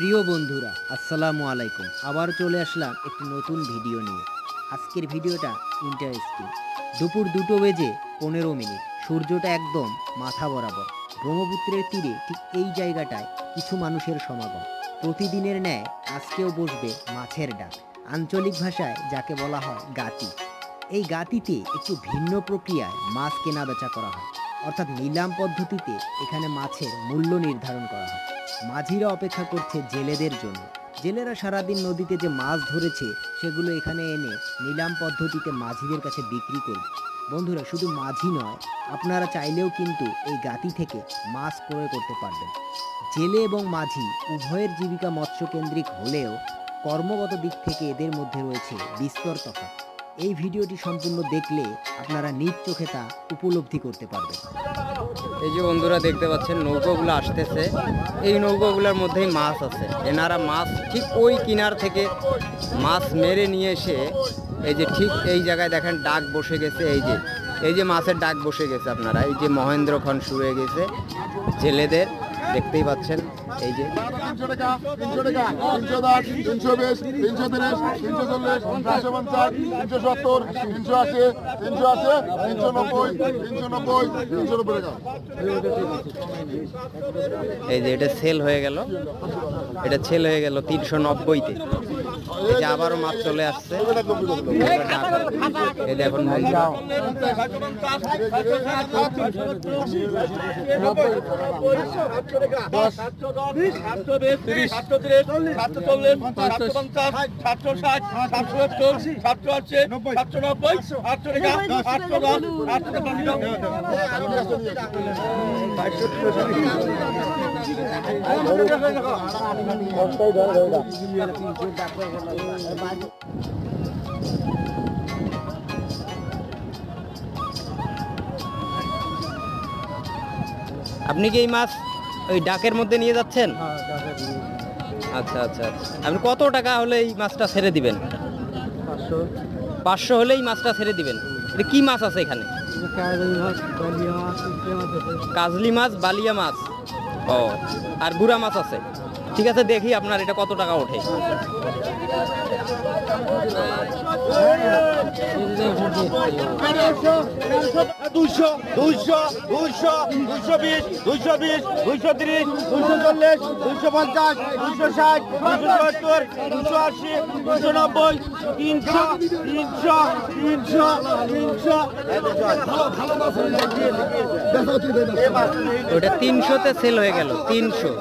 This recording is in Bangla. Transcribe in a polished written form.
প্রিয় বন্ধুরা আসসালামু আলাইকুম। আবার চলে আসলাম একটি নতুন ভিডিও নিয়ে। আজকের ভিডিওটা ইন্টারেস্টিং। দুপুর 2:15 সূর্যটা একদম মাথা বরাবর। ব্রহ্মপুত্রের তীরে ঠিক এই জায়গাটায় কিছু মানুষের সমাগম। প্রতিদিনের ন্যায় আজকেও বসবে মাছের ডাক, আঞ্চলিক ভাষায় যাকে বলা হয় গাতি। এই গাতিতে একটু ভিন্ন প্রক্রিয়ায় মাছ কেনা বেচা করা হয়, অর্থাৎ নিলাম পদ্ধতিতে এখানে মাছের মূল্য নির্ধারণ করা হয়। মাঝিরা অপেক্ষা করছে জেলেদের জন্য। জেলেরা সারাদিন নদীতে যে মাছ ধরেছে সেগুলো এখানে এনে নিলাম পদ্ধতিতে মাঝিদের কাছে বিক্রি করবে। বন্ধুরা, শুধু মাঝি নয়, আপনারা চাইলেও কিন্তু এই গাতি থেকে মাছ ক্রয় করতে পারবেন। জেলে এবং মাঝি উভয়ের জীবিকা মৎস্যকেন্দ্রিক হলেও কর্মগত দিক থেকে এদের মধ্যে রয়েছে বিস্তর তফাৎ। এই ভিডিওটি সম্পূর্ণ দেখলে আপনারা নিজ চোখে তা উপলব্ধি করতে পারবেন। এই যে বন্ধুরা দেখতে পাচ্ছেন নৌকোগুলো আসতেছে, এই নৌকোগুলোর মধ্যেই মাছ আছে। এনারা মাছ ঠিক ওই কিনার থেকে মাছ মেরে নিয়ে এসে এই যে ঠিক এই জায়গায় দেখেন ডাক বসে গেছে। এই যে মাছের ডাক বসে গেছে, আপনারা এই যে মহেন্দ্রক্ষণ শুরু হয়ে গেছে জেলেদের, দেখতেই পাচ্ছেন। এই যে 300 টাকা 310 320 330 340 350 370 380 380 390 390 টাকা। এই যে এটা সেল হয়ে গেল, এটা সেল হয়ে গেল 390-তে। এই যে আবারও মাছ চলে আসছে। এই দেখুন আপনি কি এই মাছ ওই ডাকের মধ্যে নিয়ে যাচ্ছেন? আচ্ছা আচ্ছা আচ্ছা। আপনি কত টাকা হলে এই মাছটা ছেড়ে দিবেন? 500 হলেই মাছটা ছেড়ে দিবেন। এটা কি মাছ আছে এখানে? কাজলি মাছ, বালিয়া মাছ, ও আর গুড়া মাছ আছে। ঠিক আছে, দেখি আপনার এটা কত টাকা ওঠে। দুইশো 220 230 250 260 270 280 290 300 ওটা 300-তে সেল হয়ে গেল। 300।